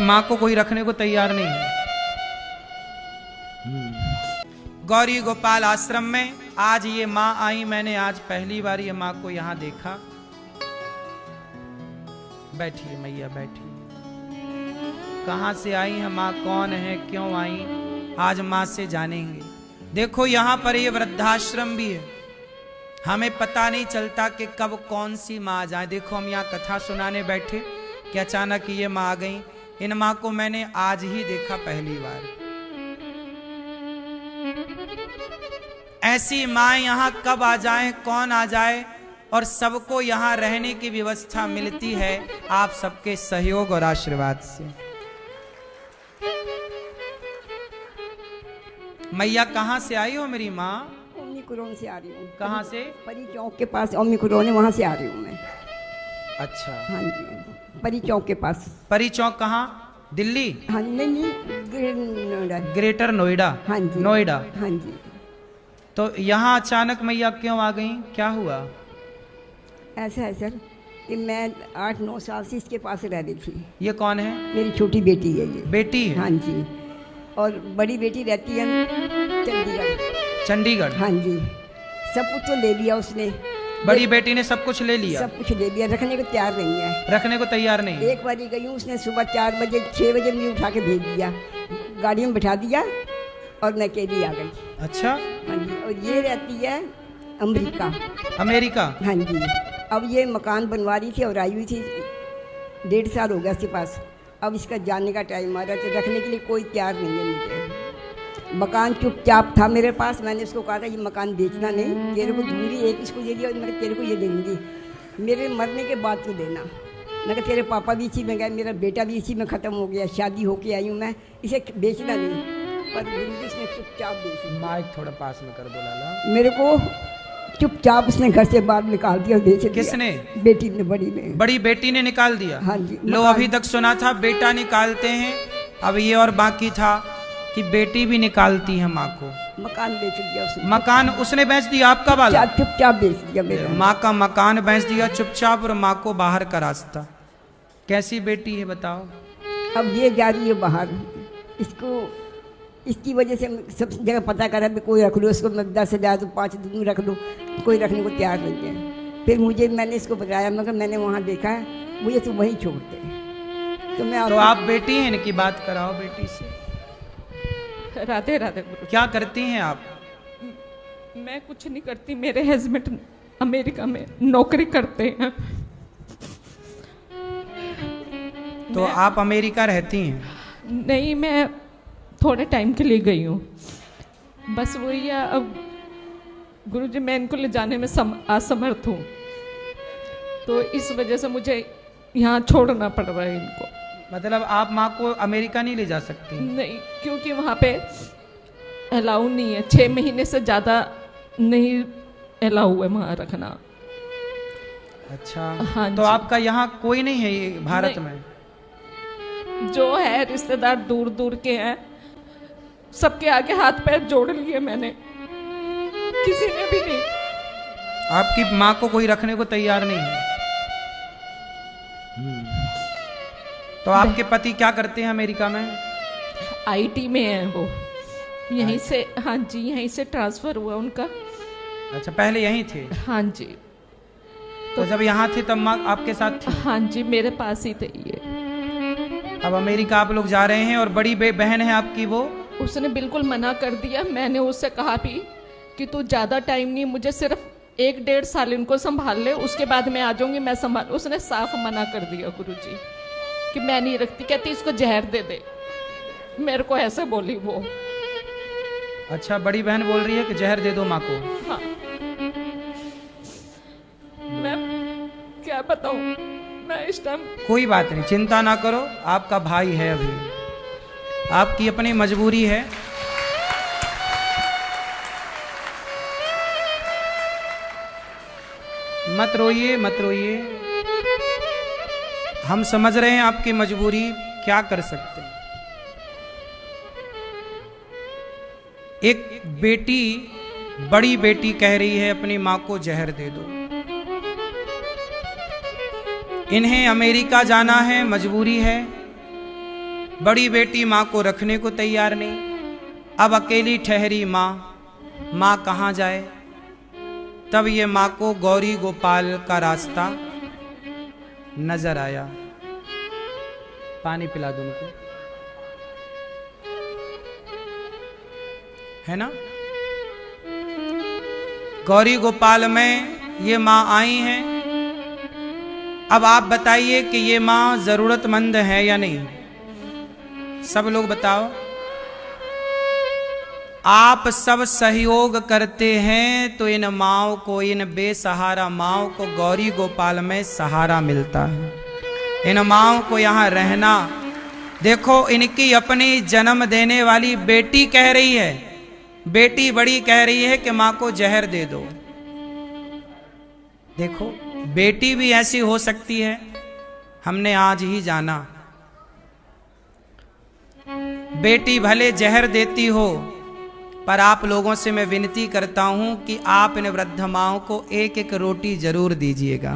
माँ को कोई रखने को तैयार नहीं है। गौरी गोपाल आश्रम में आज ये माँ आई, मैंने आज पहली बार ये माँ को यहाँ देखा। बैठिए मैया बैठिए। कहाँ से आई है माँ, कौन है, क्यों आई, आज माँ से जानेंगे। देखो यहाँ पर ये वृद्धाश्रम भी है, हमें पता नहीं चलता कि कब कौन सी माँ आ जाए। देखो हम यहाँ कथा सुनाने बैठे कि अचानक ये माँ आ गई। इन माँ को मैंने आज ही देखा पहली बार। ऐसी माँ यहाँ कब आ जाए, कौन आ जाए, और सबको यहाँ रहने की व्यवस्था मिलती है आप सबके सहयोग और आशीर्वाद से। मैया कहाँ से आई हो मेरी माँ? ओमिक्रोन से आ रही हूँ। कहाँ से? परी चौक के पास ओमिक्रोन है, वहाँ से आ रही हूँ मैं। अच्छा। हाँ जी, परी चौक के पास। परी चौक कहाँ? दिल्ली? हाँ नहीं, नोएडा। ग्रेटर नोएडा? हाँ जी, नोएडा। हाँ जी। तो यहाँ अचानक मैया क्यों आ गई, क्या हुआ? ऐसा है सर कि मैं 8-9 साल से इसके पास रह रही थी। ये कौन है? मेरी छोटी बेटी है ये। बेटी है? हाँ जी। और बड़ी बेटी रहती है चंडीगढ़। चंडीगढ़? हाँ जी। सब कुछ तो ले लिया उसने। बड़ी बेटी ने सब कुछ ले लिया? सब कुछ ले लिया, रखने को तैयार नहीं है। रखने को तैयार नहीं है। एक बार गई हूँ, उसने सुबह 4 बजे 6 बजे मुझे उठा के भेज दिया, गाड़ी में बिठा दिया और मैं अकेली आ गई। अच्छा। हाँ जी। और ये रहती है अमेरिका। अमेरिका? हाँ जी। अब ये मकान बनवा रही थी और आई हुई थी, 1.5 साल हो गया इसके पास। अब इसका जाने का टाइम आ रहा है, तो रखने के लिए कोई तैयार नहीं है मुझे। मकान चुपचाप था मेरे पास, मैंने उसको कहा था ये मकान बेचना नहीं, तेरे को दूंगी, एक इसको दे दिया और मैं तेरे को ये दे दूँगी, मेरे मरने के बाद तू देना। मैं कहा तेरे पापा भी इसी में गए, मेरा बेटा भी इसी में ख़त्म हो गया, शादी होके आई हूँ मैं, इसे बेचना नहीं। पर गुरुजी उसने चुपचाप बेच दिया। माइक थोड़ा पास में कर दो लाला। मेरे को चुपचाप उसने घर से बाहर निकाल दिया, बेच दिया। किसने? बेटी ने, बड़ी ने। बड़ी बेटी ने निकाल दिया? हाँ जी। लो अभी तक सुना था बेटा निकालते हैं, अब ये और बाकी था कि बेटी भी निकालती है माँ को। मकान बेच दिया उसने। मकान उसने बेच दिया आपका वाला? चुपचाप बेच दिया मेरा। माँ का मकान बेच दिया चुपचाप, और माँ को बाहर का रास्ता। कैसी बेटी है बताओ? अब ये जा रही है बाहर, इसको इसकी वजह से सब जगह पता करा भी कोई रख लो इसको, मैं 10,000 तो 5 दिन रख लो, कोई रखने को तैयार नहीं है। फिर मुझे, मैंने इसको बताया, मगर मैंने वहाँ देखा है, मुझे तो वहीं छोड़ दे। तो आप बेटी हैं, इनकी बात कराओ बेटी से। राधे राधे गुरु। क्या करती हैं आप? मैं कुछ नहीं करती, मेरे हस्बैंड अमेरिका में नौकरी करते हैं। तो आप अमेरिका रहती हैं? नहीं, मैं थोड़े टाइम के लिए गई हूँ, बस वही है। अब गुरुजी मैं इनको ले जाने में असमर्थ हूँ, तो इस वजह से मुझे यहाँ छोड़ना पड़ रहा है इनको। मतलब आप माँ को अमेरिका नहीं ले जा सकती? नहीं, क्योंकि वहाँ पे अलाउ नहीं है, 6 महीने से ज़्यादा नहीं अलाउ है वहाँ रखना। अच्छा। हाँ। तो आपका यहाँ कोई नहीं है ये भारत में? जो है रिश्तेदार दूर दूर के हैं, सबके आगे हाथ पैर जोड़ लिए मैंने, किसी ने भी नहीं। आपकी माँ को कोई रखने को तैयार नहीं है? तो आपके पति क्या करते हैं अमेरिका में? आईटी में है वो, यहीं से। हाँ जी, यहीं से ट्रांसफर हुआ उनका। अच्छा, पहले यहीं थे? हाँ जी। तो जब यहाँ थे तब माँ आपके साथ थी? हाँ जी, मेरे पास ही थे ये। अब अमेरिका आप लोग जा रहे हैं, और बड़ी बहन है आपकी, वो उसने बिल्कुल मना कर दिया। मैंने उससे कहा भी कि तू ज़्यादा टाइम नहीं, मुझे सिर्फ 1-1.5 साल इनको संभाल ले, उसके बाद मैं आ जाऊंगी, मैं संभाल। उसने साफ मना कर दिया गुरुजी कि मैं नहीं रखती। कहती इसको जहर दे दे, मेरे को ऐसे बोली वो। अच्छा, बड़ी बहन बोल रही है कि जहर दे दो माँ को? हाँ। मैं क्या बताऊं, मैं इस टाइम। कोई बात नहीं, चिंता ना करो, आपका भाई है, अभी आपकी अपनी मजबूरी है। मत रोइए मत रोइए, हम समझ रहे हैं आपकी मजबूरी, क्या कर सकते हैं। एक बेटी, बड़ी बेटी कह रही है अपनी माँ को जहर दे दो। इन्हें अमेरिका जाना है, मजबूरी है, बड़ी बेटी माँ को रखने को तैयार नहीं। अब अकेली ठहरी माँ, माँ कहाँ जाए। तब ये माँ को गौरी गोपाल का रास्ता नजर आया। पानी पिला दो उनको, है ना। गौरी गोपाल में ये माँ आई हैं। अब आप बताइए कि ये माँ जरूरतमंद है या नहीं। सब लोग बताओ। आप सब सहयोग करते हैं तो इन माँओं को, इन बेसहारा माँओं को गौरी गोपाल में सहारा मिलता है। इन माँओं को यहाँ रहना, देखो इनकी अपनी जन्म देने वाली बेटी कह रही है, बेटी बड़ी कह रही है कि माँ को जहर दे दो। देखो बेटी भी ऐसी हो सकती है, हमने आज ही जाना। बेटी भले जहर देती हो, पर आप लोगों से मैं विनती करता हूं कि आप इन वृद्ध माओं को एक एक रोटी जरूर दीजिएगा,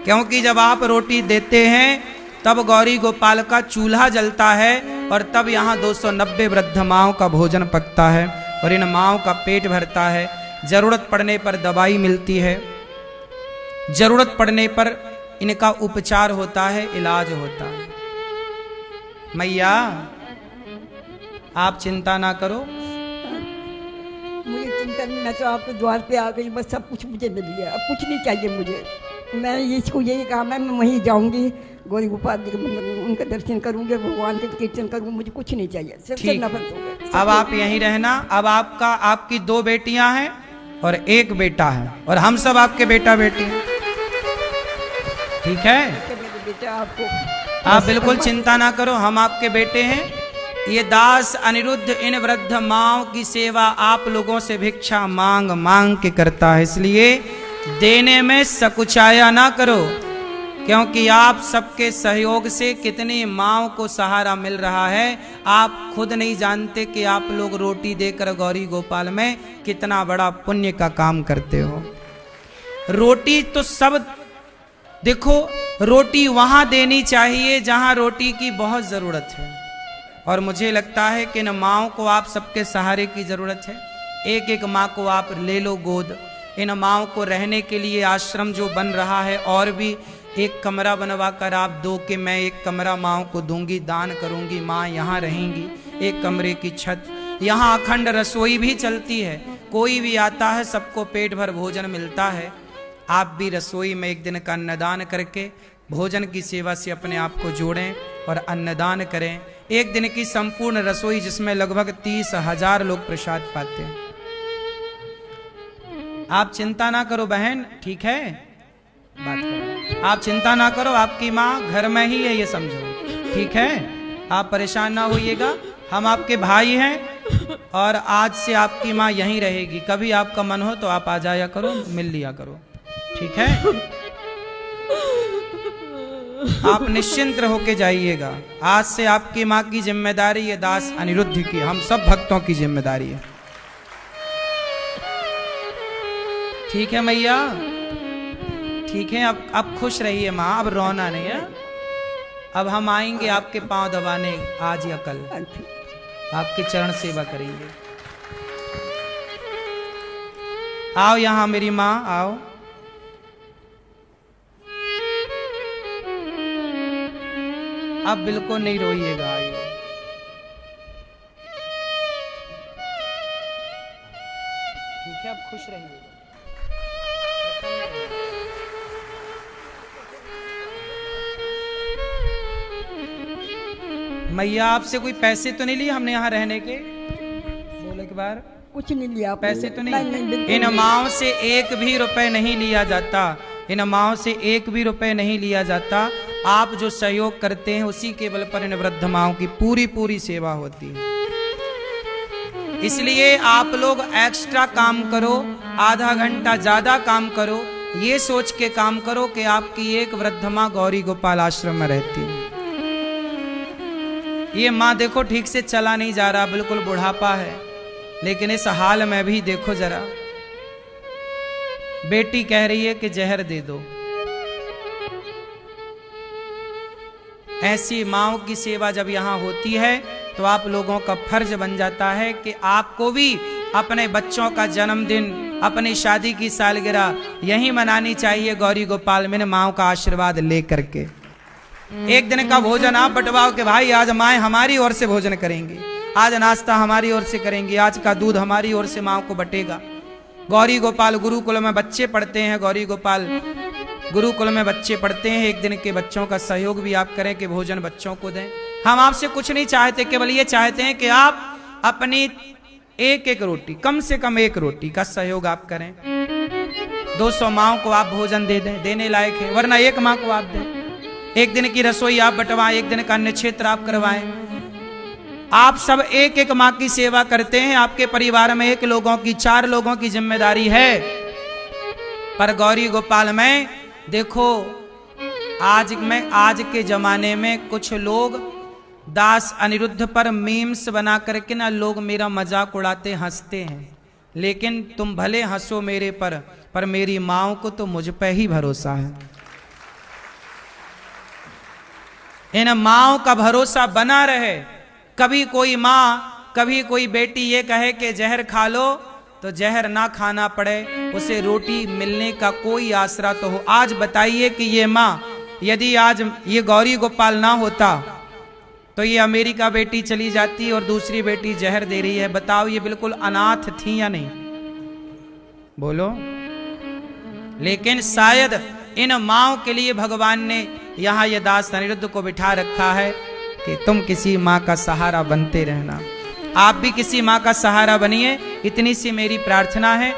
क्योंकि जब आप रोटी देते हैं तब गौरी गोपाल का चूल्हा जलता है और तब यहाँ 290 वृद्ध माओं का भोजन पकता है और इन माओं का पेट भरता है। जरूरत पड़ने पर दवाई मिलती है, जरूरत पड़ने पर इनका उपचार होता है, इलाज होता है। मैया आप चिंता ना करो। मुझे चिंता नहीं, मैं तो आपके द्वार पे आ गई, बस सब कुछ मुझे मिल गया, अब कुछ नहीं चाहिए मुझे। मैंने इसको यही कहा, मैं वहीं जाऊंगी गौरी गोपाल जी के मंदिर में, उनका दर्शन करूंगी, भगवान के कीर्तन करूंगी, मुझे कुछ नहीं चाहिए, सबसे नफरत हो गई। अब आप यहीं रहना। अब आपकी 2 बेटियां हैं और 1 बेटा है और हम सब आपके बेटा बेटी हैं, ठीक है। बेटा आपको आप बिल्कुल चिंता ना करो, हम आपके बेटे हैं। ये दास अनिरुद्ध इन वृद्ध माँओं की सेवा आप लोगों से भिक्षा मांग मांग के करता है, इसलिए देने में सकुचाया ना करो, क्योंकि आप सबके सहयोग से कितनी माँओं को सहारा मिल रहा है। आप खुद नहीं जानते कि आप लोग रोटी देकर गौरी गोपाल में कितना बड़ा पुण्य का काम करते हो। रोटी तो सब, देखो रोटी वहां देनी चाहिए जहां रोटी की बहुत जरूरत है, और मुझे लगता है कि इन माँओं को आप सबके सहारे की जरूरत है। एक एक माँ को आप ले लो गोद। इन माँओं को रहने के लिए आश्रम जो बन रहा है, और भी एक कमरा बनवा कर आप दो कि मैं एक कमरा माँओं को दूंगी, दान करूंगी, माँ यहाँ रहेंगी। एक कमरे की छत, यहाँ अखंड रसोई भी चलती है, कोई भी आता है सबको पेट भर भोजन मिलता है। आप भी रसोई में एक दिन का अन्नदान करके भोजन की सेवा से अपने आप को जोड़ें और अन्नदान करें। एक दिन की संपूर्ण रसोई जिसमें लगभग 30,000 लोग प्रसाद पाते हैं। आप चिंता ना करो बहन, ठीक है, बात करो। आप चिंता ना करो, आपकी माँ घर में ही है, ये समझो, ठीक है। आप परेशान ना होइएगा, हम आपके भाई हैं और आज से आपकी माँ यहीं रहेगी। कभी आपका मन हो तो आप आ जाया करो, मिल लिया करो, ठीक है। आप निश्चिंत होके जाइएगा। आज से आपकी माँ की जिम्मेदारी ये दास अनिरुद्ध की, हम सब भक्तों की जिम्मेदारी है, ठीक है मैया, ठीक है। अब खुश रहिए माँ, अब रोना नहीं है। अब हम आएंगे आपके पांव दबाने आज या कल, आपके चरण सेवा करेंगे। आओ यहाँ मेरी माँ, आओ। अब बिल्कुल नहीं रोइएगा, आइए। ठीक है, अब खुश रहिएगा। मैया आपसे कोई पैसे तो नहीं लिए हमने यहाँ रहने के? बोले एक बार। कुछ नहीं लिया, पैसे तो नहीं, नहीं, इन माओं से 1 भी रुपए नहीं लिया जाता, इन माओं से 1 भी रुपए नहीं लिया जाता। आप जो सहयोग करते हैं उसी के बल पर इन वृद्ध माओं की पूरी सेवा होती है। इसलिए आप लोग एक्स्ट्रा काम करो, आधा घंटा ज्यादा काम करो, ये सोच के काम करो कि आपकी एक वृद्ध माँ गौरी गोपाल आश्रम में रहती है। ये माँ देखो ठीक से चला नहीं जा रहा, बिल्कुल बुढ़ापा है, लेकिन इस हाल में भी देखो जरा, बेटी कह रही है कि जहर दे दो। ऐसी माँओं की सेवा जब यहाँ होती है तो आप लोगों का फर्ज बन जाता है कि आपको भी अपने बच्चों का जन्मदिन, अपनी शादी की सालगिरह यही मनानी चाहिए गौरी गोपाल में माँओं का आशीर्वाद लेकर के। एक दिन का भोजन आप बंटवाओ कि भाई आज माएँ हमारी ओर से भोजन करेंगी, आज नाश्ता हमारी ओर से करेंगी, आज का दूध हमारी ओर से माँ को बटेगा। गौरी गोपाल गुरुकुल में बच्चे पढ़ते हैं, गौरी गोपाल गुरुकुल में बच्चे पढ़ते हैं। एक दिन के बच्चों का सहयोग भी आप करें कि भोजन बच्चों को दें। हम आपसे कुछ नहीं चाहते, केवल ये चाहते हैं कि आप अपनी एक एक रोटी, कम से कम एक रोटी का सहयोग आप करें। 200 माँओं को आप भोजन दे दें, देने लायक है, वरना एक माँ को आप दें। एक दिन की रसोई आप बंटवाएं, एक दिन का अन्य क्षेत्र आप करवाएं। आप सब एक एक माँ की सेवा करते हैं। आपके परिवार में 1 लोगों की, 4 लोगों की जिम्मेदारी है, पर गौरी गोपाल में देखो आज के जमाने में कुछ लोग दास अनिरुद्ध पर मीम्स बना करके ना लोग मेरा मजाक उड़ाते, हंसते हैं। लेकिन तुम भले हंसो मेरे पर मेरी माँओं को तो मुझ पे ही भरोसा है। इन माँओं का भरोसा बना रहे। कभी कोई माँ, कभी कोई बेटी ये कहे कि जहर खा लो तो जहर ना खाना पड़े, उसे रोटी मिलने का कोई आसरा तो हो। आज बताइए कि ये माँ, यदि आज ये गौरी गोपाल ना होता तो ये अमेरिका बेटी चली जाती और दूसरी बेटी जहर दे रही है। बताओ ये बिल्कुल अनाथ थी या नहीं? बोलो। लेकिन शायद इन माँओं के लिए भगवान ने यहाँ ये दास अनिरुद्ध को बिठा रखा है कि तुम किसी माँ का सहारा बनते रहना। आप भी किसी माँ का सहारा बनिए, इतनी सी मेरी प्रार्थना है।